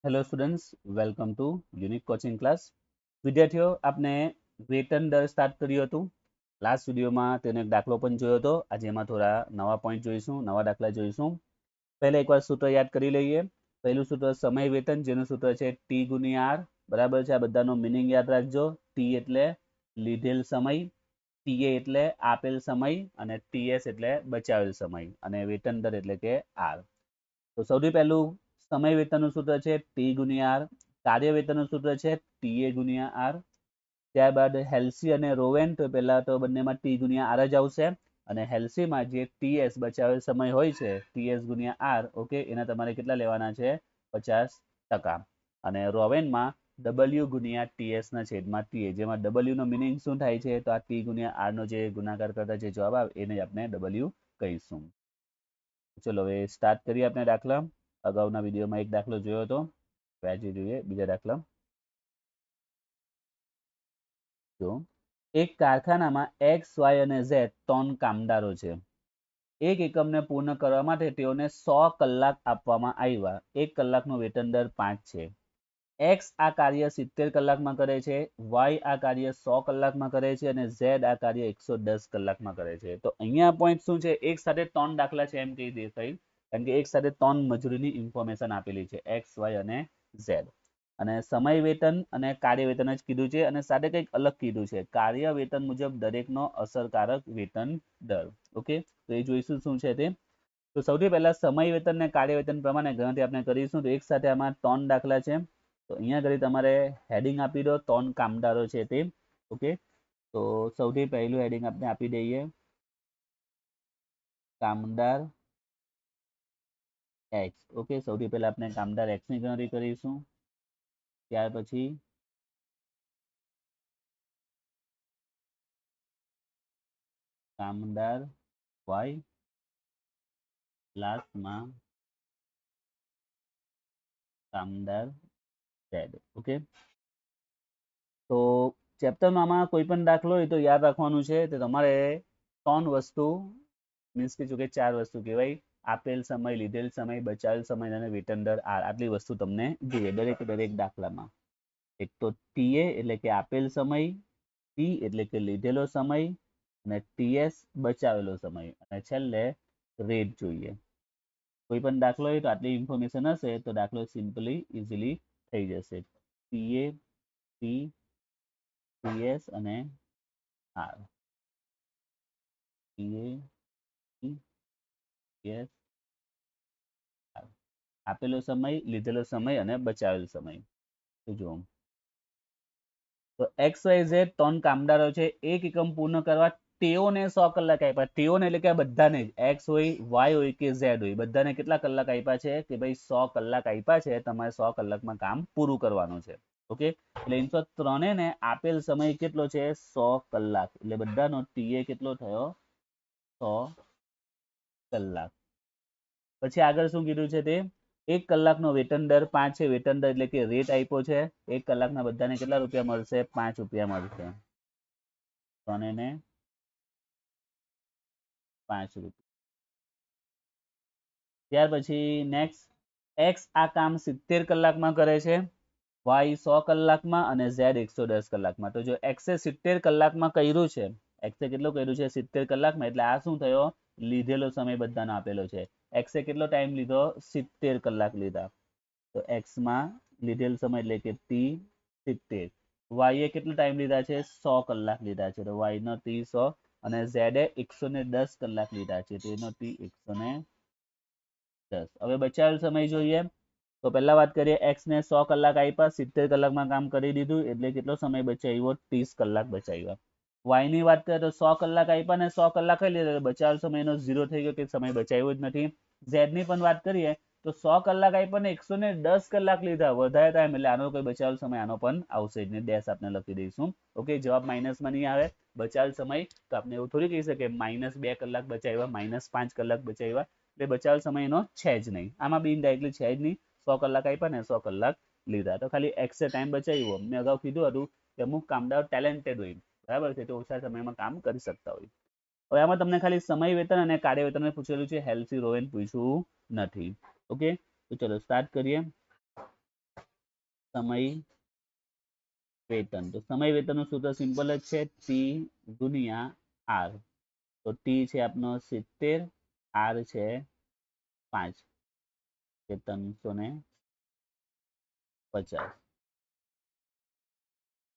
Hello students, welcome to unique coaching class. વિદ્યાર્થીઓ, આપણે વેતન દર સ્ટાર્ટ કર્યું હતું. લાસ્ટ વિડીયોમાં તેનો એક દાખલો પણ જોયો હતો. આજે એમાં થોડા નવા પોઈન્ટ જોઈશું, નવા દાખલા જોઈશું. પહેલા એકવાર સૂત્ર યાદ કરી લઈએ. પહેલું સૂત્ર સમય વેતન, જેનું સૂત્ર છે ટી ગુણ્યા આર. બરાબર છે? આ બધાનો મિનિંગ યાદ રાખજો. ટી એટલે લીધેલ સમય, ટીએ એટલે આપેલ સમય અને ટીએસ એટલે બચાવેલ સમય અને વેતન દર એટલે કે આર. તો સૌથી પહેલું સમય વેતનનું સૂત્ર છે ટી ગુણ્યા આર. કાર્ય વેતનનું સૂત્ર છે ટીએ ગુણ્યા આર. ત્યારબાદ હેલ્સી અને રોવેન, તો પહેલા તો બંનેમાં ટી ગુણ્યા આર જ આવશે અને હેલ્સીમાં જે ટીએસ બચાવેલ સમય હોય છે ટીએસ ગુણ્યા આર, ઓકે, એના તમારે કેટલા લેવાના છે? 50%. અને રોવેનમાં ડબલ્યુ ગુણ્યા ટીએસ ના છેદમાં ટીએ, જેમાં ડબલ્યુ નો મિનિંગ શું થાય છે? તો આ ટી ગુણ્યા આર નો જે ગુણાકાર કરતા જે જવાબ આવે એને આપણે ડબલ્યુ કહીશું. ચલો હવે સ્ટાર્ટ કરીએ આપણે દાખલા. અગાઉના વિડીયોમાં એક દાખલો જોયો હતો, આજે જોઈએ બીજા દાખલા. જો એક કારખાનામાં એક્સ, વાય અને ઝેડ 3 કામદારો છે. એક એકમને પૂર્ણ કરવા માટે તેઓને 100 કલાક આપવામાં આવ્યા. એક કલાકનો વેતન દર 5 છે. એક્સ આ કાર્ય 70 કલાકમાં કરે છે, વાય આ કાર્ય 100 કલાકમાં કરે છે અને ઝેડ આ કાર્ય 110 કલાકમાં કરે છે. તો અહીંયા પોઈન્ટ શું છે? એક સાથે 3 દાખલા છે એમ કહી દેખાય, કારણ કે એક સાથે 3 મજૂરીની ઇન્ફોર્મેશન આપેલી છે, એક્સ, વાય અને ઝેડ. અને સમય વેતન અને કાર્ય વેતન જ કીધું છે અને સાથે કંઈક અલગ કીધું છે, કાર્ય વેતન મુજબ દરેકનો અસરકારક વેતન દર. ઓકે, તો એ જોઈશું શું છે તે. તો સૌથી પહેલા સમય વેતન અને કાર્ય વેતન પ્રમાણે ગણતરી આપણે કરીશું. તો એક સાથે આમાં 3 દાખલા છે. તો અહીંયા ઘડી તમારે હેડિંગ આપી દો 3 કામદારો છે તે. ઓકે, તો સૌથી પહેલું હેડિંગ આપણે આપી દઈએ કામદાર એક્સ. ઓકે, સૌથી પહેલા આપણે કામદાર એક્સ ની ગણતરી કરીશું. ત્યાર પછી કામદાર વાય, લાસ્ટમાં કામદાર ઝેડ. ઓકે, તો ચેપ્ટરમાં આમાં કોઈ પણ દાખલો હોય તો યાદ રાખવાનું છે તો તમારે 3 વસ્તુ, મીન્સ કે જો કે 4 વસ્તુ કહેવાય, આપેલ સમય, લીધેલ સમય, બચાવેલ સમય અને વેતન દર આર. આટલી વસ્તુ તમને જોઈએ દરેક દાખલામાં. એક તો ટીએ એટલે કે આપેલ સમય, ટી એટલે કે લીધેલો સમય અને ટીએસ બચાવેલો સમય અને છેલ્લે રેટ જોઈએ. કોઈ પણ દાખલો હોય તો આટલી ઇન્ફોર્મેશન હશે તો દાખલો સિમ્પલી ઇઝીલી થઈ જશે. ટીએ, ટી, ટીએસ અને આર. ટીએ, T, TS, R. આપેલો સમય, લીધેલો સમય અને બચાવેલ સમય. તો જુઓ, તો એક્સ, વાય, ઝેડ 3 કામદારો છે. એક એકમ પૂર્ણ કરવા તેઓને 100 કલાક આપ્યા. તેઓને એટલે કે આ બધાને જ, એક્સ હોય, વાય હોય કે ઝેડ હોય, બધાને કેટલા કલાક આપ્યા છે? કે ભાઈ 100 કલાક આપ્યા છે, તમારે 100 કલાકમાં કામ પૂરું કરવાનું છે. ઓકે, એટલે ઇન્સો ત્રણેયને આપેલ સમય કેટલો છે? 100 કલાક. એટલે બધાનો ટીએ કેટલો થયો? 100 કલાક. પછી આગળ શું કીધું છે તે? એક કલાકનો વેતન દર 5 છે. વેતન દર એટલે કે રેટ આપ્યો છે. એક કલાકના બધાને કેટલા રૂપિયા મળશે? 5 રૂપિયા મળશે. ત્રણેયને 5 રૂપિયા. ત્યાર પછી નેક્સ્ટ, એક્સ આ કામ 70 કલાકમાં કરે છે, વાય 100 કલાકમાં અને ઝેડ 110 કલાકમાં. તો જો એક્સે 70 કલાકમાં કર્યું છે, એક્સે કેટલું કર્યું છે? 70 કલાકમાં. એટલે આ શું થયો? લીધેલો સમય બધાનો આપેલો છે. એક્સે કેટલો ટાઈમ લીધો? 70 કલાક લીધા. તો એક્સમાં લીધેલ સમય એટલે કે ટી 70. વાય એ કેટલો ટાઈમ લીધા છે? 100 કલાક લીધા છે. તો વાય નો ટી 100 અને ઝેડ એ 110 કલાક લીધા છે. તો એનો ટી 110. હવે બચાવેલ સમય જોઈએ. તો પહેલા વાત કરીએ, એક્સ ને 100 કલાક આપ્યા, 70 કલાકમાં કામ કરી દીધું, એટલે કેટલો સમય બચાવ્યો? 30 કલાક બચાવ્યા. વાય ની વાત કરીએ તો 100 કલાક આપ્યા ને 100 કલાક કરી લીધા, બચાવેલ સમય એનો 0 થઈ ગયો, કે સમય બચાવ્યો જ નથી. ઝેડ ની પણ વાત કરીએ તો 100 કલાક આપ્યા ને 110 કલાક લીધા, વધારે ટાઈમ, એટલે આનો કોઈ બચાવેલ સમય આનો પણ આવશે જ નહીં. ડેશ આપણે લખી દઈશું. ઓકે, જવાબ માઇનસમાં નહીં આવે. બચાવેલ સમય તો આપણે એવું થોડી કહી શકીએ -2 કલાક બચાવ્યા, -5 કલાક બચાવ્યા, એટલે બચાવેલ સમય એનો છે જ નહીં. આમાં બી ઇનડાયરેક્ટલી છે જ નહીં. 100 કલાક આપ્યા ને 100 કલાક લીધા. તો ખાલી એક્સે ટાઈમ બચાવ્યો. મેં અગાઉ કીધું હતું કે અમુક કામદાર ટેલેન્ટેડ હોય, બરાબર છે, તો ઓછા સમયમાં કામ કરી શકતા હોય. હવે આમાં તમને ખાલી સમય વેતન અને કાર્ય વેતન પૂછેલું છે, હેલ્સી રોવેન પૂછ્યું નથી. ઓકે, તો ચલો સ્ટાર્ટ કરીએ. સમય વેતન. તો સમય વેતનનું સૂત્ર સિમ્પલ જ છે, ટી ગુણ્યા આર. તો ટી છે આપનો 70, આર છે 5, કે 350.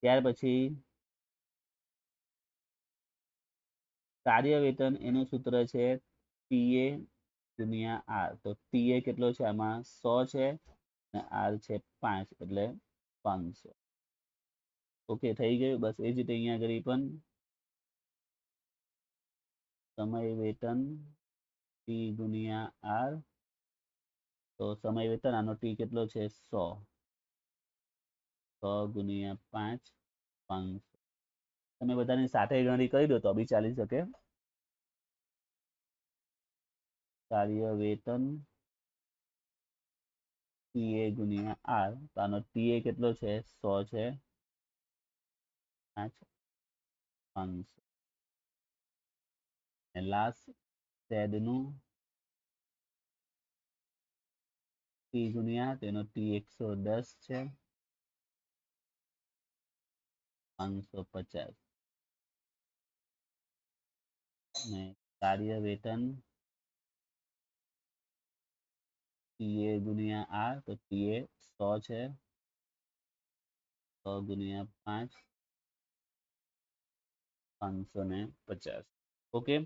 ત્યાર પછી કાર્ય વેતન એનું સૂત્ર છે ટીએ ગુણ્યા આર. તો ટીએ કેટલો છે આમાં 100 છે અને આર છે 5 એટલે 500. ઓકે, થઈ ગયું. બસ એ જ રીતે અહીંયા આગળ પણ સમય વેતન ટી ગુણ્યા આર. તો સમય વેતન આનો ટી કેટલો છે 100, 100 ગુણ્યા 5, 500. તમે બધાની સાથે ગણતરી કરી દો તો બી ચાલી શકે. કાર્ય વેતન ટીએ ગુણ્યા આર. તો આનો ટીએ કેટલો છે 100 છે, 5, 500. અને લાસ્ટ Z નું ટી ગુણ્યા તેનો ટી 110 છે, 550. અને કાર્ય વેતન ટીએ ગુણ્યા આર. તો ટીએ 100 છે, 100 ગુણ્યા 5, 550. ઓકે,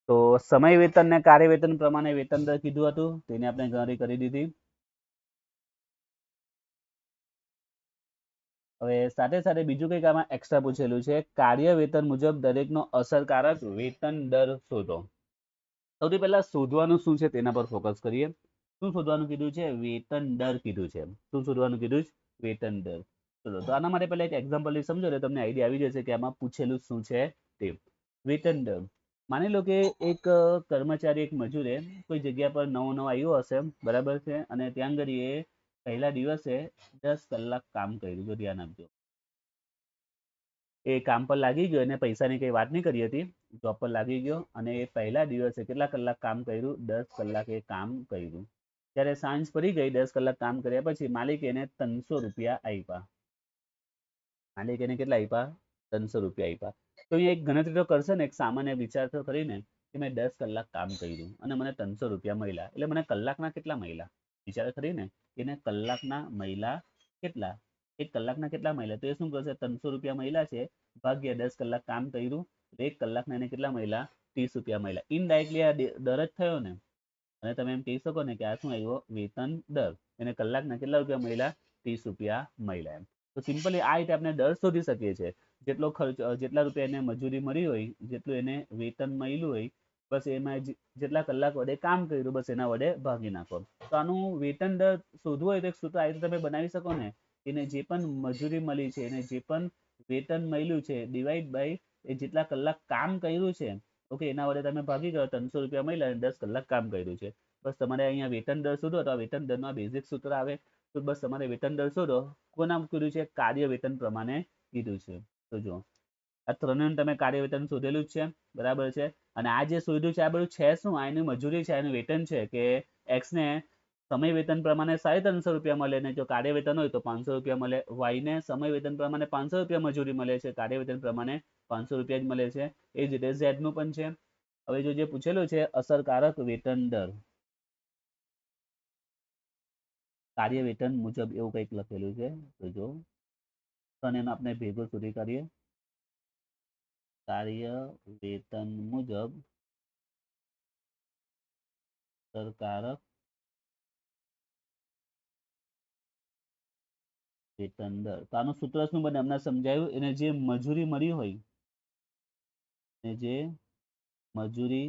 તો સમય વેતન ને કાર્ય વેતન પ્રમાણે વેતન દર કીધું હતું, તેને આપણે ગણતરી કરી દીધી. હવે સાથે સાથે બીજું કંઈક આમાં એક્સ્ટ્રા પૂછેલું છે, કાર્ય વેતન મુજબ દરેકનો અસરકારક વેતન દર શોધો. સૌથી પહેલા શોધવાનું શું છે તેના પર ફોકસ કરીએ. શું શોધવાનું કીધું છે? વેતન દર કીધું છે. શું શોધવાનું કીધું છે? વેતન દર. ચલો, તો આના માટે પહેલા એક એક્ઝામ્પલ સમજો એટલે તમને આઈડિયા આવી જશે કે આમાં પૂછેલું શું છે તે. વેતન દર. માની લો કે એક કર્મચારી, એક મજૂરે કોઈ જગ્યા પર નવો આવ્યો હશે, બરાબર છે, અને ત્યાં આગળ એ પહેલા દિવસે 10 કલાક કામ કર્યું. જો ધ્યાન આપજો, એ કામ પર લાગી ગયો અને પૈસાની કઈ વાત નહીં કરી હતી, જોબ પર લાગી ગયો અને એ પહેલા દિવસે કેટલા કલાક કામ કર્યું? 10 કલાક એ કામ કર્યું. જ્યારે સાંજ પડી ગઈ, 10 કલાક કામ કર્યા પછી માલિક એને 300 રૂપિયા આપ્યા. માલિક એને કેટલા આપ્યા? 300 રૂપિયા આપ્યા. તો અહીંયા એક ગણતરી તો કરશે ને, એક સામાન્ય વિચાર તો કરીને કે મેં 10 કલાક કામ કર્યું અને મને 300 રૂપિયા મળ્યા, એટલે મને કલાકના કેટલા મળ્યા? વિચાર કરીને એને કલાકના મળ્યા કેટલા? એક કલાકના કેટલા મળ્યા? તો એ શું કરશે? 300 રૂપિયા મળ્યા છે ભાગ્યા 10 કલાક કામ કર્યું, એક કલાકના એને કેટલા મળ્યા? 30 રૂપિયા મળ્યા. ઇનડાયરેક્ટલી આ દર જ થયો ને, અને તમે એમ કહી શકો ને કે આ શું આવ્યો? વેતન દર. એને કલાકના કેટલા રૂપિયા મળ્યા? 30 રૂપિયા મળ્યા. એમ તો સિમ્પલી આ રીતે આપણે દર શોધી શકીએ છીએ. જેટલો ખર્ચ, જેટલા રૂપિયા એને મજૂરી મળી હોય, જેટલું એને વેતન મળ્યું હોય, બસ એમાં જેટલા કલાક વડે કામ કર્યું, બસ એના વડે ભાગી નાખો. તો આનું વેતન દર શોધવું હોય તો એક સૂત્ર આ રીતે તમે બનાવી શકો ને, એને જે પણ મજૂરી મળી છે, એને જે પણ વેતન મળ્યું છે, ડિવાઈડ બાય એ જેટલા કલાક કામ કર્યું છે, ઓકે, એના વડે તમે ભાગી ગયો. 300 રૂપિયા મળ્યા અને 10 કલાક કામ કર્યું છે. બસ તમારે અહીંયા વેતન દર શોધો તો આ વેતન દરમાં બેઝિક સૂત્ર આવે. તો બસ તમારે વેતન દર શોધો. કોના કીધું છે? કાર્ય વેતન પ્રમાણે કીધું છે. તો જો આ ત્રણેયનું તમે કાર્ય વેતન શોધેલું જ છે, બરાબર છે. અને આ જે શોધ્યું છે આ બધું છે શું? આ એની મજૂરી છે, એનું વેતન છે કે એક્સ ને સમય વેતન પ્રમાણે 350 રૂપિયા મળે ને જો કાર્ય વેતન હોય તો 500 રૂપિયા મળે. વાય ને સમય વેતન પ્રમાણે 500 રૂપિયા મજૂરી મળે છે, કાર્ય વેતન પ્રમાણે 500 રૂપિયા જ મળે છે. એ જ રીતે ઝેડ નું પણ છે. હવે જો જે પૂછેલું છે અસરકારક વેતન દર કાર્ય વેતન મુજબ, એવું કંઈક લખેલું છે. તો જો ત્રણેયનો આપણે ભેગો શોધી કાઢીએ. કાર્ય વેતન મુજબ અસરકારક વેતન દર. તો આનું સૂત્ર શું બને? અમને સમજાયું. એને જે મજૂરી મળી હોય, એને જે મજૂરી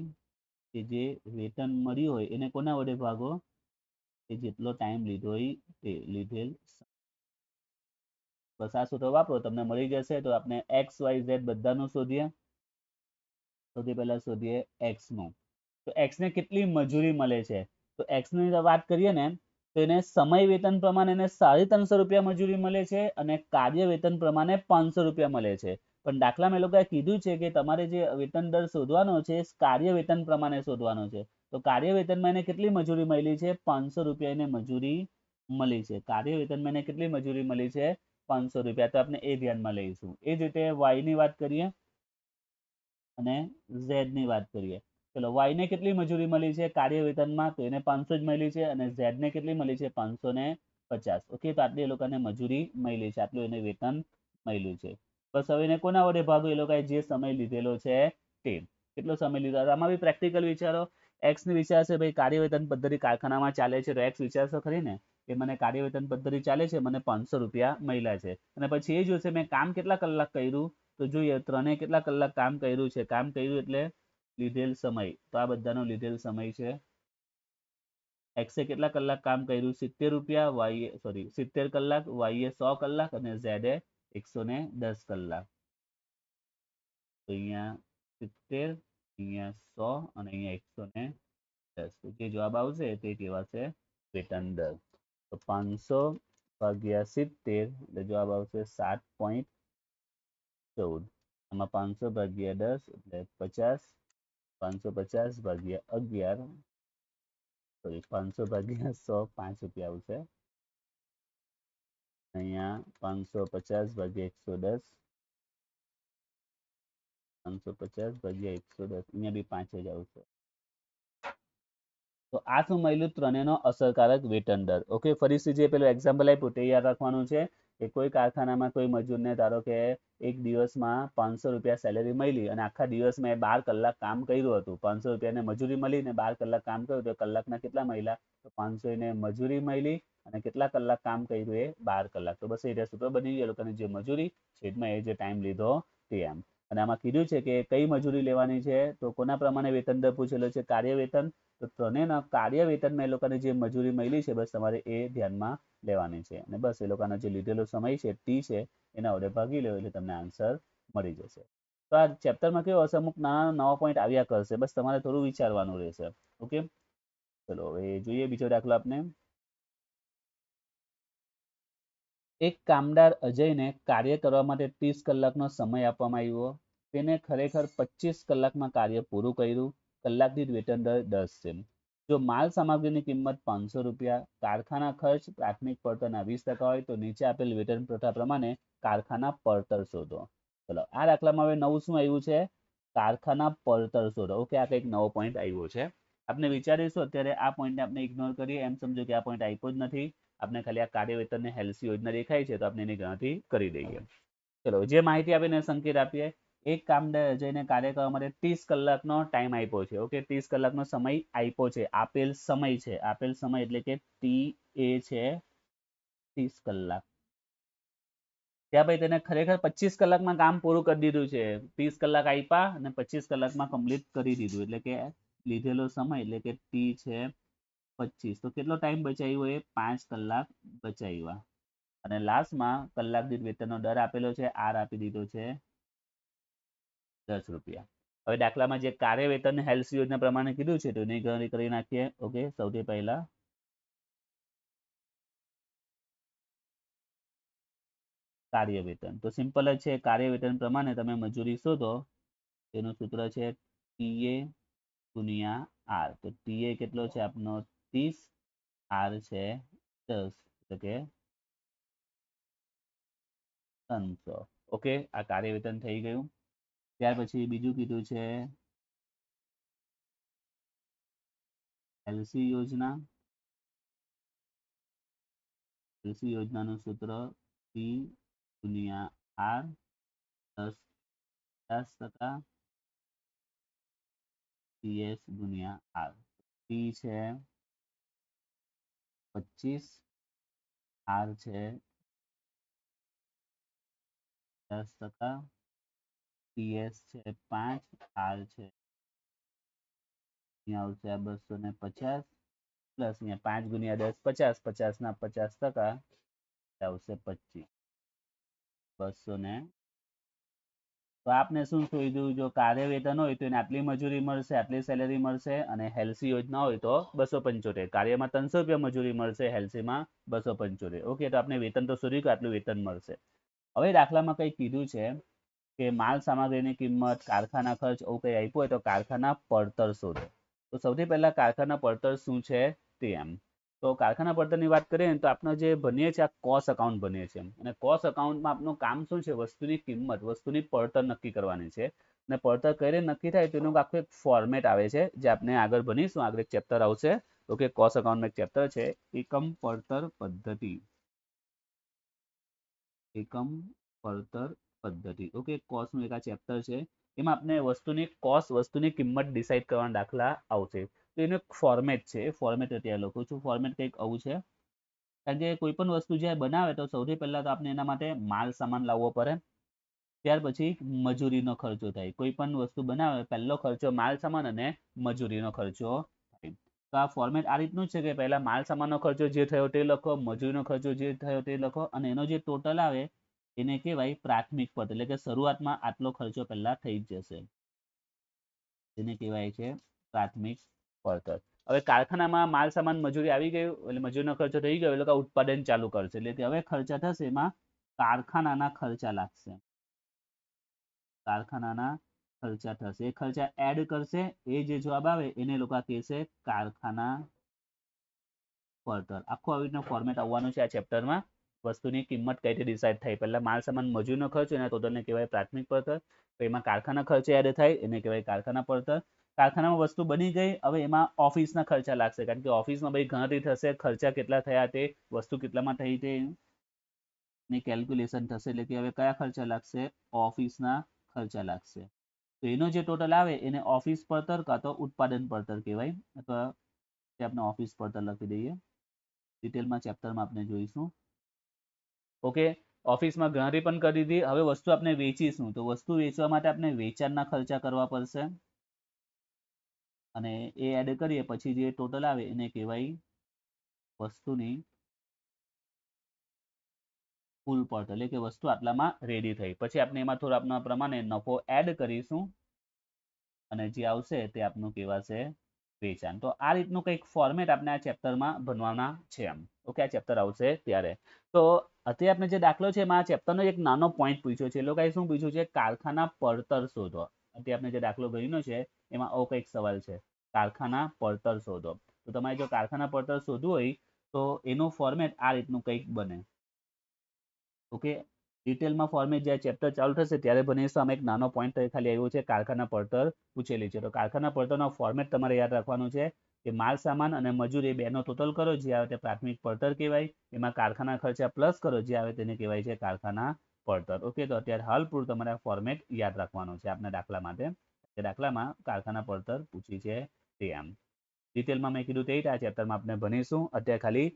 કે જે વેતન મળ્યું હોય એને કોના વડે ભાગો? એ જેટલો ટાઈમ લીધો હોય તે લીધેલ. બસ આ સૂત્ર વાપરો, તમને મળી જશે. તો આપણે એક્સ વાય ઝેડ બધાનું શોધીએ. સૌથી પહેલા શોધીએ એક્સ નું. તો એક્સ ને કેટલી મજૂરી મળે છે? તો એક્સ ની વાત કરીએ ને તો એને સમય વેતન પ્રમાણે એને 350 રૂપિયા મજૂરી મળે છે અને કાર્ય વેતન પ્રમાણે 500 રૂપિયા મળે છે. પણ દાખલામાં એ લોકોએ કીધું છે કે તમારે જે વેતન દર શોધવાનો છે કાર્ય વેતન પ્રમાણે શોધવાનો છે. તો કાર્ય વેતનમાં એને કેટલી મજૂરી મળી છે? 500 રૂપિયા એને મજૂરી મળી છે. કાર્ય વેતનમાં એને કેટલી મજૂરી મળી છે? 500 રૂપિયા. તો આપણે એ ધ્યાનમાં લઈશું. એ જ રીતે y ની વાત કરીએ અને z ની વાત કરીએ. ચલો y ને કેટલી મજૂરી મળી છે કાર્ય વેતનમાં? તો એને 500 જ મળી છે. અને z ને કેટલી મળી છે? 550. ઓકે, તો આટલી એ લોકોને મજૂરી મળી છે, આટલું એને વેતન મળ્યું છે. બસ હવે એને કોના વડે ભાગો? એ લોકોએ જે સમય લીધેલો છે તે. કેટલો સમય લીધો? આમાં બી પ્રેક્ટિકલ વિચારો. એક્સ ને વિચારશે ભાઈ કાર્ય વેતન પદ્ધતિ કારખાનામાં ચાલે છે, તો એક્સ વિચારશો ખરી ને કે મને કાર્ય વેતન પદ્ધતિ ચાલે છે, મને 500 રૂપિયા મળ્યા છે. અને પછી એ જોશે મેં કામ કેટલા કલાક કર્યું, તો જોઈએ ત્રણે કેટલા કલાક કામ કર્યું છે. કામ કર્યું એટલે લીધેલ સમય, તો આ બધાનો લીધેલ સમય છે. એક્સે કેટલા કલાક કામ કર્યું? 70 રૂપિયા. વાય 70 કલાક. વાય 100 કલાક અને ઝેડ એ 110 કલાક. તો અહીંયા 70, અહીંયા 100 અને અહીંયા 110. જે જવાબ આવશે તે કહેવાશે વેતન દર. તો 500 ભાગ્યા 70 એટલે જવાબ આવશે 7.14. આમાં 500 ભાગ્યા 10 એટલે 50. 550 ભાગ્યા 11, સોરી 500 ભાગ્યા 100, 5 રૂપિયા આવશે. અહીંયા 550 ભાગ્યા 110, 550 ભાગ્યા 110, અહીંયા બી 5 જ આવશે. તો આ શું મળ્યું? ત્રણેયનો અસરકારક વેતન દર. ઓકે, ફરીથી જે પેલું એક્ઝામ્પલ આપ્યું તે યાદ રાખવાનું છે કે કોઈ કારખાનામાં કોઈ મજૂરને ધારો કે એક દિવસમાં 500 રૂપિયા સેલેરી મળી અને આખા દિવસમાં 12 કલાક કામ કર્યું હતું. 500 રૂપિયાને મજૂરી મળી ને 12 કલાક કામ કર્યું, તો કલાકના કેટલા મળ્યા? તો 500 ને મજૂરી મળી અને કેટલા કલાક કામ કર્યું? એ 12 કલાક. તો બસ એ સૂત્ર બની ગયું. લોકોની જે મજૂરી છેદમાં એ જે ટાઈમ લીધો તે એમ. અને આમાં કીધું છે કે કઈ મજૂરી લેવાની છે, તો કોના પ્રમાણે વેતન દર પૂછેલો છે? કાર્ય વેતન. તો ત્રણેયના કાર્ય વેતનમાં એ લોકોને જે મજૂરી મળી છે બસ તમારે એ ધ્યાનમાં લેવાની છે. અને બસ એ લોકોનો જે લીધેલો સમય છે ટી છે એના વડે ભાગી લો એટલે તમને આન્સર મળી જશે. તો આ ચેપ્ટરમાં કેવો હશે? અમુક નાના નવા પોઈન્ટ આવ્યા કરશે, બસ તમારે થોડું વિચારવાનું રહેશે. ઓકે, ચલો હવે જોઈએ બીજો દાખલો આપણે. એક કામદાર અજયને કાર્ય કરવા માટે 30 કલાકનો સમય આપવામાં આવ્યો. તેને ખરેખર 25 કલાકમાં કાર્ય પૂરું કર્યું. કલાક દીઠ વેતન દર 10 છે. જો માલ સામગ્રીની કિંમત 500 રૂપિયા, કારખાના ખર્ચ પ્રાથમિક પડતરના 20% હોય તો નીચે આપેલ વેતન પ્રથા પ્રમાણે કારખાના પડતર શોધો. ચલો આ દાખલામાં હવે નવું શું આવ્યું છે? કારખાના પડતર શોધો. ઓકે, આ કંઈક નવો પોઈન્ટ આવ્યો છે. આપણે વિચારીશું અત્યારે આ પોઈન્ટને આપણે ઇગ્નોર કરીએ, એમ સમજો કે આ પોઈન્ટ આપ્યો જ નથી. આપણે ખાલી આ કાર્ય વેતનને હેલ્સી યોજના દેખાય છે તો આપણે એની ગણતરી કરી દઈએ. ચલો જે માહિતી આપીને સંકેત આપીએ. એક કામદાર અજયને કાર્ય કરવા માટે 30 કલાકનો ટાઈમ આપ્યો છે. ઓકે, 30 કલાકનો સમય આપ્યો છે. આપેલ સમય છે, આપેલ સમય એટલે કે ટી એ છે 30 કલાક. ત્યાં ભાઈ તેને ખરેખર 25 કલાકમાં કામ પૂરું કરી દીધું છે. 30 કલાક આપ્યા અને 25 કલાકમાં કમ્પ્લીટ કરી દીધું. એટલે કે લીધેલો સમય એટલે કે ટી છે 25. તો કેટલો ટાઈમ બચાવ્યો? એ 5 કલાક બચાવ્યા. અને લાસ્ટમાં કલાક દીઠ વેતનનો દર આપેલો છે, આર આપી દીધો છે 10 રૂપિયા. હવે દાખલામાં જે કાર્ય વેતન હેલ્થ યોજના પ્રમાણે કીધું છે તો એની ગણતરી કરી નાખીએ. ઓકે, સૌથી પહેલા કાર્ય વેતન તો સિમ્પલ જ છે. કાર્ય વેતન પ્રમાણે તમે મજૂરી શોધો. એનું સૂત્ર છે ટીએ ગુણ્યા આર. તો ટીએ કેટલો છે આપનો? 30, આર છે 10, એટલે કે 300. ઓકે, આ કાર્ય વેતન થઈ ગયું. ત્યાર પછી બીજું કીધું છે એલસી યોજના. એલસી યોજનાનું સૂત્ર પી ગુણ્યા આર 50% ટીએસ ગુણ્યા આર. પી છે 25, આર છે 10%, ટીએસ છે 5, આર છે અહીંયા આવશે 250 પ્લસ અહીંયા 5 ગુણ્યા 10 50, 50 ના 50% આવશે 25, 200. તો આપને શું શોધ્યું? જો કાર્ય વેતન હોય તો એને આટલી મજૂરી મળશે, આટલી સેલેરી મળશે. અને હેલ્સી યોજના હોય તો 275. કાર્યમાં 300 રૂપિયા મજૂરી મળશે, હેલ્સીમાં 275. ઓકે, તો આપણે વેતન તો શોધ્યું કે આટલું વેતન મળશે. હવે દાખલામાં કંઈ કીધું છે કે માલ સામગ્રીની કિંમત, કારખાના ખર્ચ એવું કંઈ આપ્યું હોય તો કારખાના પડતર શોધો. તો સૌથી પહેલા કારખાના પડતર શું છે તે એમ. તો કારખાના પડતરની વાત કરીએ ને તો આપણે જે ભણીએ છીએ આ કોસ્ટ અકાઉન્ટ ભણીએ છીએ અને કોસ્ટ અકાઉન્ટમાં આપનું કામ શું છે વસ્તુની કિંમત વસ્તુની પડતર નક્કી કરવાની છે અને પડતર કઈ રીતે નક્કી થાય તેનું આખું એક ફોર્મેટ આવે છે જે આપણે આગળ ભણીશું આગળ એક ચેપ્ટર આવશે તો કે કોસ્ટ અકાઉન્ટમાં એક ચેપ્ટર છે એકમ પડતર પદ્ધતિ એકમ પડતર પદ્ધતિ ઓકે કોસ્ટનું એક આ ચેપ્ટર છે એમાં આપણે વસ્તુની કોસ્ટ વસ્તુની કિંમત ડિસાઈડ કરવાના દાખલા આવશે તો એનું એક ફોર્મેટ છે એ ફોર્મેટ અત્યારે લખું છું ફોર્મેટ કંઈક આવું છે કારણ કે કોઈ પણ વસ્તુ જ્યારે બનાવે તો સૌથી પહેલા તો આપણે એના માટે માલ સામાન લાવવો પડે ત્યાર પછી મજૂરીનો ખર્ચો થાય કોઈ પણ વસ્તુ બનાવે પહેલો ખર્ચો માલ સામાન અને મજૂરીનો ખર્ચો થાય તો આ ફોર્મેટ આ રીતનું છે કે પહેલા માલ સામાનનો ખર્ચો જે થયો તે લખો મજૂરીનો ખર્ચો જે થયો તે લખો અને એનો જે ટોટલ આવે એને કહેવાય પ્રાથમિક પદ એટલે કે શરૂઆતમાં આટલો ખર્ચો પહેલા થઈ જ જશે જેને કહેવાય છે પ્રાથમિક પડતર હવે કારખાનામાં માલ સામાન મજૂરી આવી ગયું એટલે મજૂરીનો ખર્ચો થઈ ગયો એટલે ઉત્પાદન ચાલુ કરશે એટલે હવે ખર્ચા થશે એમાં કારખાનાના ખર્ચા લાગશે કારખાનાના ખર્ચા થશે એ ખર્ચા એડ કરશે એ જે જવાબ આવે એને લોકો કહેશે કારખાના પડતર આખું આવી રીતનું ફોર્મેટ આવવાનું છે આ ચેપ્ટરમાં વસ્તુની કિંમત કઈ રીતે ડિસાઇડ થાય પહેલા માલ સામાન મજૂરીનો ખર્ચ એના ટોટલને કહેવાય પ્રાથમિક પડતર તો એમાં કારખાના ખર્ચ એડ થાય એને કહેવાય કારખાના પડતર કારખાનામાં વસ્તુ બની ગઈ હવે એમાં ઓફિસના ખર્ચા લાગશે કારણ કે ઓફિસમાં ભાઈ ગણતરી થશે ખર્ચા કેટલા થયા તે વસ્તુ કેટલામાં થઈ તે ની કેલ્ક્યુલેશન થશે એટલે કે હવે કયા ખર્ચા લાગશે ઓફિસના ખર્ચા લાગશે તો એનો જે ટોટલ આવે એને ઓફિસ પડતર કાં તો ઉત્પાદન પડતર કહેવાય અથવા આપણે ઓફિસ પડતર લખી દઈએ ડિટેલમાં ચેપ્ટરમાં આપણે જોઈશું ઓકે ઓફિસમાં ગણતરી પણ કરી દીધી હવે વસ્તુ આપણે વેચીશું તો વસ્તુ વેચવા માટે આપણે વેચાણના ખર્ચા કરવા પડશે અને એ એડ કરીએ પછી જે ટોટલ આવે એને કહેવાય વસ્તુની કુલ પડતર એટલે કે વસ્તુ આટલામાં રેડી થઈ પછી આપણે એમાં થોડા આપણા પ્રમાણે નફો એડ કરીશું અને જે આવશે તે આપનું કહેવાશે વેચાણ તો આ રીતનું કંઈક ફોર્મેટ આપણે આ ચેપ્ટરમાં ભણવાના છે એમ ઓકે આ ચેપ્ટર આવશે ત્યારે તો અત્યારે આપણે જે દાખલો છે એમાં આ ચેપ્ટરનો એક નાનો પોઈન્ટ પૂછ્યો છે એ લોકોએ શું પૂછ્યું છે કારખાના પડતર શોધો અત્યારે આપણે જે દાખલો ગણીનો છે એમાં આવો કંઈક સવાલ છે કારખાના પડતર શોધો તો તમારે જો કારખાના પડતર શોધવું હોય તો એનું ફોર્મેટ આ રીતનું કંઈક બને ઓકે ડિટેલમાં ફોર્મેટ જ્યારે ચેપ્ટર ચાલુ થશે ત્યારે ભણીશું આમાં એક નાનો પોઈન્ટ ખાલી આવ્યો છે કારખાના પડતર પૂછેલી છે તો કારખાના પડતરનો ફોર્મેટ તમારે યાદ રાખવાનું છે કે માલ સામાન અને મજૂરી બેનો ટોટલ કરો જે આવે તે પ્રાથમિક પડતર કહેવાય એમાં કારખાના ખર્ચા પ્લસ કરો જે આવે તેને કહેવાય છે કારખાના પડતર ઓકે તો અત્યારે હાલ પૂરું તમારે ફોર્મેટ યાદ રાખવાનું છે આપના દાખલા માટે તે દાખલામાં કારખાના પડતર પૂછી છે તે આમ ડિટેલમાં મેં કીધું તે આ ચેપ્ટરમાં આપણે ભણીશું અત્યારે ખાલી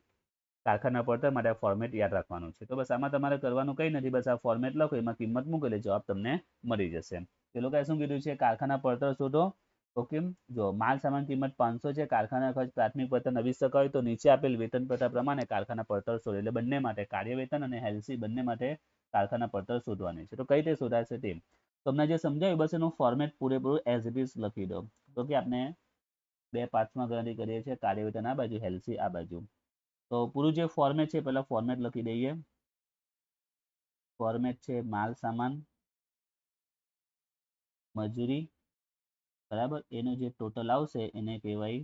કારખાના પડતર માટે ફોર્મેટ યાદ રાખવાનું છે તો બસ આમાં તમારે કરવાનું કંઈ નથી બસ આ ફોર્મેટ લખો એમાં કિંમત મૂકો એટલે જવાબ તમને મળી જશે તે લોકોએ શું કીધું છે કારખાના પડતર શોધો ઓકે જો માલ સામાન કિંમત 500 છે કારખાના ખર્ચ પ્રાથમિક પડતર 20% હોય તો નીચે આપેલ વેતન પ્રથા પ્રમાણે કારખાના પડતર શોધો એટલે બંને માટે કાર્ય વેતન અને હેલ્સી બંને માટે કારખાના પડતર શોધવાની છે તો કઈ રીતે શોધાશે તે તમને જે સમજાયું બસ એનું ફોર્મેટ પૂરેપૂરું એઝ ઇટ ઇઝ લખી દો તો કે આપણે બે પાર્ટ્સમાં ગણતરી કરીએ છીએ કાર્ય વેતન આ બાજુ હેલ્સી આ બાજુ તો પૂરું જે ફોર્મેટ છે પહેલા ફોર્મેટ લખી દઈએ ફોર્મેટ છે માલ સામાન મજૂરી બરાબર એનું જે ટોટલ આવશે એને કહેવાય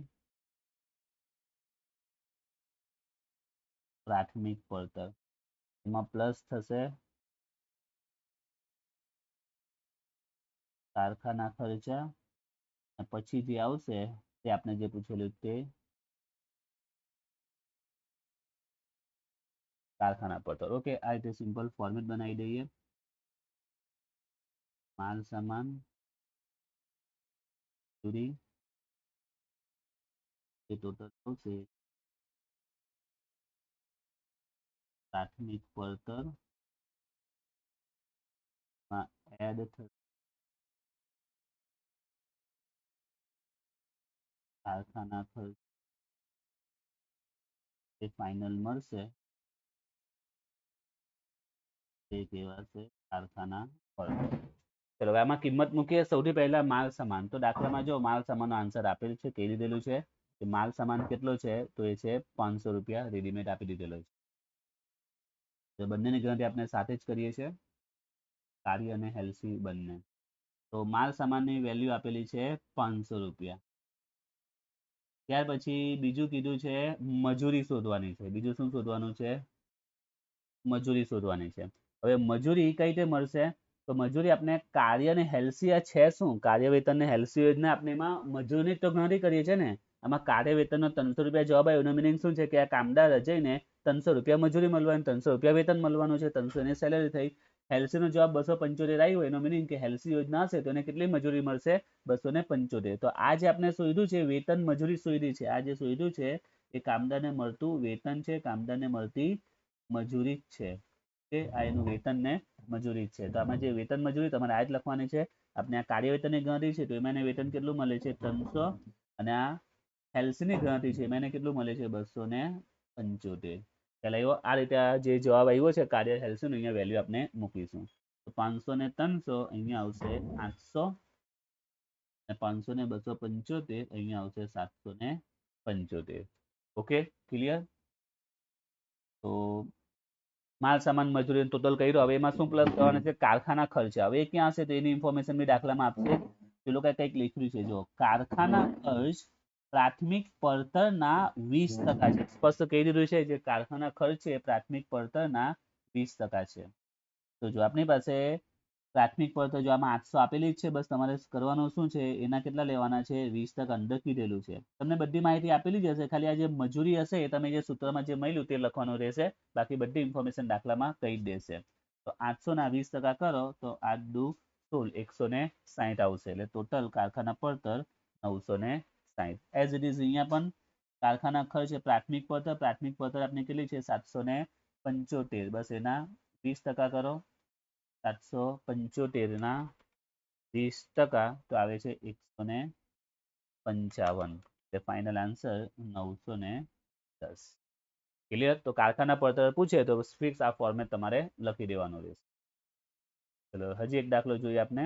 પ્રાથમિક પડતર એમાં પ્લસ થશે કારખાના ખર્ચા પછી જે આવશે તે આપણે જે પૂછેલું તે કારખાના પડતર ઓકે આ રીતે સિમ્પલ ફોર્મેટ બનાવી દઈએ માલ સામાન મજૂરી જે ટોટલ આવશે પ્રાથમિક પડતર માં એડ થશે કારખાના ખર્ચ જે ફાઇનલ મળશે તે કહેવાશે કારખાના પડતર ચલો હવે આમાં કિંમત મૂકીએ સૌથી પહેલા માલ સામાન તો દાખલામાં જો માલ સામાનનો આન્સર આપેલ છે કહી દીધેલું છે કે માલ સામાન કેટલો છે તો એ છે 500 રૂપિયા રેડીમેડ આપી દીધેલો છે તો બંનેની ગણતરી આપણે સાથે જ કરીએ છીએ કાર્ય અને હેલ્સી બંને તો માલ સામાનની વેલ્યુ આપેલી છે 500 રૂપિયા ત્યાર પછી બીજું કીધું છે મજૂરી શોધવાની છે. બીજું શું શોધવાનું છે? મજૂરી શોધવાની છે. હવે મજૂરી કઈ રીતે મળશે? તો મજૂરી આપણે કાર્ય અને હેલ્સિયા છે શું? કાર્ય વેતન ને હેલ્સિયો યોજના આપણે એમાં મજૂરીની તો ગણતરી કરીએ છીએ ને. આમાં કાર્ય વેતનનો 300 રૂપિયા જવાબ આવ્યો. એનો મિનિંગ શું છે કે આ કામદાર રજાઈને 300 રૂપિયા મજૂરી મળવાની, 300 રૂપિયા વેતન મળવાનું છે, 300 એની સેલેરી થઈ. હેલ્સીનો જવાબ 275 આવ્યો. એનો મિનિંગ કે હેલ્સી યોજના હશે તો એને કેટલી મજૂરી મળશે? 275. તો આ જે આપણે શોધ્યું છે વેતન મજૂરી શોધી છે. આ જે શોધ્યું છે એ કામદારને મળતું વેતન છે, કામદારને મળતી મજૂરી છે. કે આ એનું વેતન ને મજૂરી છે. તો આમાં જે વેતન મજૂરી તમારે આ જ લખવાની છે. આપણે આ કાર્ય વેતનની ગણતરી છે તો એમાં એને વેતન કેટલું મળે છે? 300. અને આ હેલ્સની ગણતરી છે એમાં એને કેટલું મળે છે? 275. ખ્યાલ આવ્યો? આ રીતે આ જે જવાબ આવ્યો છે કાર્ય હેલ્સનું અહીંયા વેલ્યુ આપણે મૂકીશું. તો 500 ને 300 અહીંયા આવશે 800 અને 500 ને 275 અહીંયા આવશે 775. Okay, clear? તો માલ સામાન મજૂરી ટોટલ કર્યું. હવે એમાં શું પ્લસ કરવાનું છે? કારખાના ખર્ચ. હવે એ ક્યાં હશે તો એની ઇન્ફોર્મેશન બી દાખલામાં આપશે. એ લોકો કંઈક લખ્યું છે જો કારખાના ખર્ચ પ્રાથમિક પડતરના 20% છે. સ્પષ્ટ કહી દીધું છે જે કારખાના ખર્ચ છે પ્રાથમિક પડતરના 20% છે. તો જો આપણી પાસે પ્રાથમિક પડતર જો આમાં 800 આપેલી જ છે, બસ તમારે કરવાનું શું છે એના કેટલા લેવાના છે? 20% અંદર કીધેલું છે. તમને બધી માહિતી આપેલી જ હશે, ખાલી આ જે મજૂરી હશે એ તમે જે સૂત્રમાં જે મળ્યું તે લખવાનું રહેશે. બાકી બધી ઇન્ફોર્મેશન દાખલામાં કહી જ દેશે. તો 800 ના 20% કરો તો 8 દુ 16, 160 આવશે. એટલે ટોટલ કારખાના પડતર 960. એઝ ઇટ ઇઝ અહીંયા પણ કારખાના ખર્ચ પ્રાથમિક પડતર આપણે કેટલી છે? 775. બસ એના 20% કરો. 775 ના 20% તો આવે છે 155. એટલે ફાઇનલ આન્સર 910. ક્લિયર? તો કારખાના પડતર પૂછે તો ફિક્સ આ ફોર્મેટ તમારે લખી દેવાનું રહેશે. ચલો હજી એક દાખલો જોઈએ આપણે.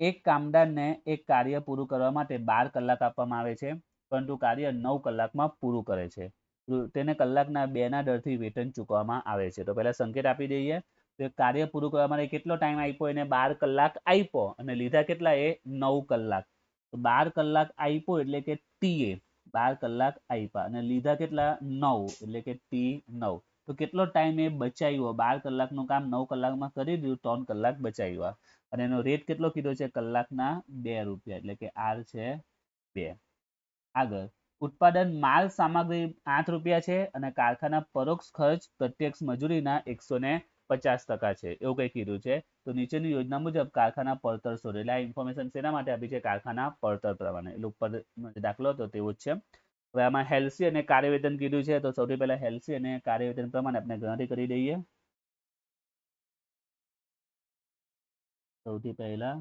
એક કામદારને એક કાર્ય પૂરું કરવા માટે 12 કલાક આપવામાં આવે છે, પરંતુ કાર્ય 9 કલાકમાં પૂરું કરે છે. તેને કલાકના 2 ના દરથી વેતન ચૂકવવામાં આવે છે. તો પહેલા સંકેત આપી દઈએ. તો કાર્ય પૂરું કરવા માટે કેટલો ટાઈમ આપ્યો? એને 12 કલાક આપ્યો અને લીધા કેટલા? એ 9 કલાક. તો 12 કલાક આપ્યો એટલે કે ટી એ 12 કલાક આપ્યા અને લીધા કેટલા? 9 એટલે કે T9. તો કેટલો ટાઈમ એ બચાવ્યો? 12 કલાકનું કામ 9 કલાકમાં કરી દીધું, 3 કલાક બચાવ્યા. અને એનો રેટ કેટલો કીધો છે? કલાકના 2 રૂપિયા. એટલે કે R છે 2. આગળ ઉત્પાદન માલ સામગ્રી 8 રૂપિયા છે અને કારખાના પરોક્ષ ખર્ચ પ્રત્યક્ષ મજૂરીના 150% છે. એવું કંઈ કીધું છે. તો નીચેની યોજના મુજબ કારખાના પડતર શોધો. એટલે આ ઇન્ફોર્મેશન શેના માટે આપી છે? કારખાના પડતર પ્રમાણે. એટલે ઉપર દાખલો હતો તેવો જ છે. હવે આમાં હેલ્સી અને કાર્યવેતન કીધું છે. તો સૌથી પહેલા હેલ્સી અને કાર્યવેતન પ્રમાણે આપણે ગણતરી કરી દઈએ. સૌથી પહેલા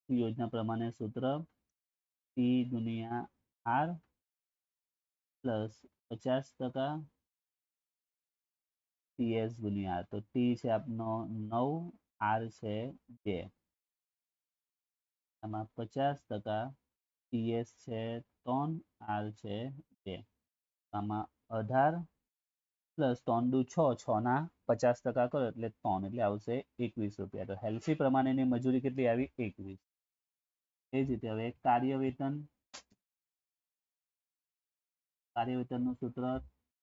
યોજના પ્રમાણે સૂત્ર T ગુણ્યા R પ્લસ 50% TS ગુણ્યા R. તો T છે આપનો 9, R છે 2. આમાં 50%, TS છે 3, R છે 2. આમાં 18 પ્લસ 3 દુ 6, 6 ના 50% કરો એટલે 3, એટલે આવશે 21 રૂપિયા. તો હેલ્સી પ્રમાણેની મજૂરી કેટલી આવી? 21. એ જ રીતે હવે કાર્ય વેતનનું સૂત્ર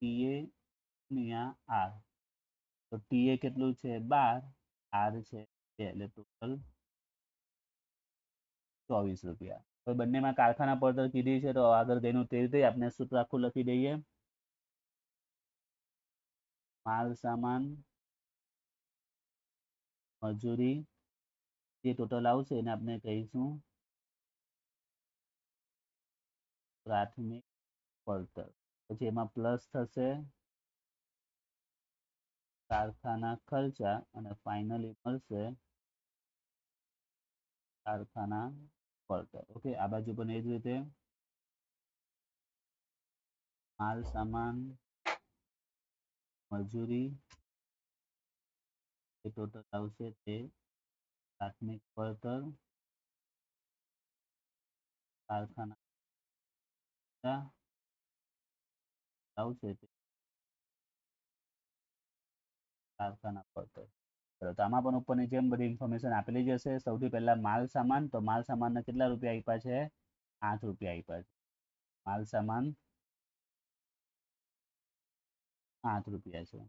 TA ગુણ્યા R. તો TA કેટલું છે? 12, R છે 2, એટલે ટોટલ 24 રૂપિયા. હવે બંનેમાં કારખાના પડતર કીધી છે તો આગળ તેનું તે રીતે આપણે સૂત્ર આખું લખી દઈએ. માલ સામાન મજૂરી જે ટોટલ આવશે એને આપણે કહીશું પ્રાથમિક પડતર. પછી એમાં પ્લસ થશે કારખાના ખર્ચા અને ફાઇનલી મળશે કારખાના પડતર. ઓકે, આ બાજુ પણ એ જ રીતે માલ સામાન મજૂરી જે ટોટલ આવશે તે પ્રાથમિક પડતર કારખાના આવશે તે કારખાના પડતર. તો આમાં પણ ઉપરની જેમ બધી ઇન્ફોર્મેશન આપેલી જ હશે. સૌથી પહેલા માલ સામાન, તો માલ સામાનના કેટલા રૂપિયા આપ્યા છે? 8 રૂપિયા આપ્યા છે. માલ સામાન 8 રૂપિયા છે.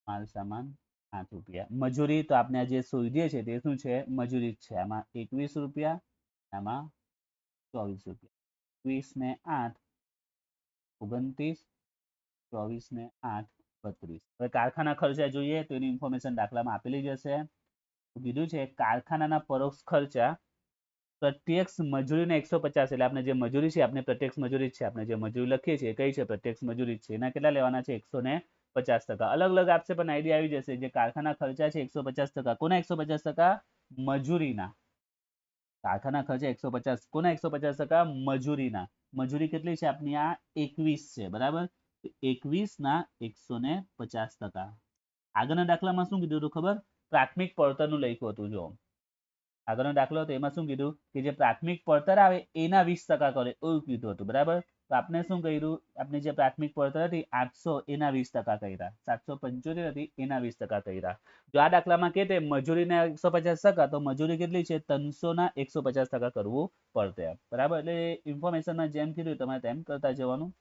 માલ સામાન 8 રૂપિયા. મજૂરી તો આપણે આ જે શોધીએ છે તે શું છે? મજૂરી જ છે. આમાં 21 રૂપિયા, આમાં 24 રૂપિયા. 21 ને 8 29, 24 ને 8 32. હવે કારખાના ખર્ચા જોઈએ તો એની ઇન્ફોર્મેશન દાખલામાં આપેલી જ હશે. કીધું છે કારખાનાના પરોક્ષ ખર્ચા પ્રત્યક્ષ મજૂરીને 150, એટલે આપણે જે મજૂરી છે આપણે પ્રત્યક્ષ મજૂરી છે, આપણે જે મજૂરી લખીએ છીએ કઈ છે? પ્રત્યક્ષ મજૂરી છે. એના કેટલા લેવાના છે? 150%. અલગ અલગ આપશે પણ આઈડિયા આવી જશે. જે કારખાના ખર્ચા છે 150%. કોના 150%? મજૂરીના. કારખાના ખર્ચા 150. કોના 150%? મજૂરીના. મજૂરી કેટલી છે આપની? આ 21 છે, બરાબર. 21 ના 150%. આગળના દાખલામાં શું કીધું હતું ખબર? પ્રાથમિક પડતરનું લખ્યું હતું. જો આગળનો દાખલો હતો એમાં શું કીધું કે જે પ્રાથમિક પડતર આવે એના 20% કરે એવું કીધું હતું, બરાબર. તો આપણે શું કર્યું? આપણે જે પ્રાથમિક પડતર હતી 800, એના 20% કર્યા. 775 હતી એના 20% કર્યા. જો આ દાખલામાં કે તે મજૂરીના 150%, તો મજૂરી કેટલી છે? 300 ના 150% કરવું પડશે, બરાબર. એટલે ઇન્ફોર્મેશનમાં જેમ કીધું તમારે તેમ કરતા જવાનું.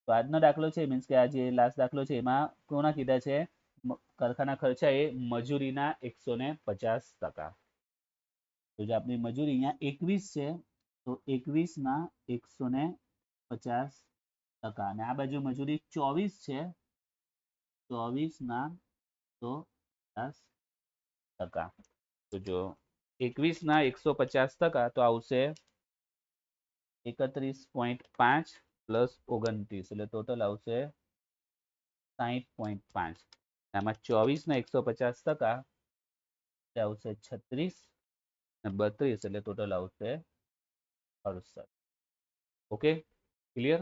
તો આજનો દાખલો છે, મીન્સ કે આ જે લાસ્ટ દાખલો છે એમાં કોના કીધા છે? કારખાના ખર્ચા એ મજૂરીના 150%. તો જે આપણી મજૂરી અહીંયા 21 છે, તો 21 ના 150%. અને આ બાજુ મજૂરી 24 છે, 24 ના 150%. તો જો 21 ના 150% તો આવશે 31.5 પ્લસ 29, એટલે ટોટલ આવશે 60.5. આમાં 24 ના 150% આવશે 36 અને 32, એટલે ટોટલ આવશે 68. Okay, clear?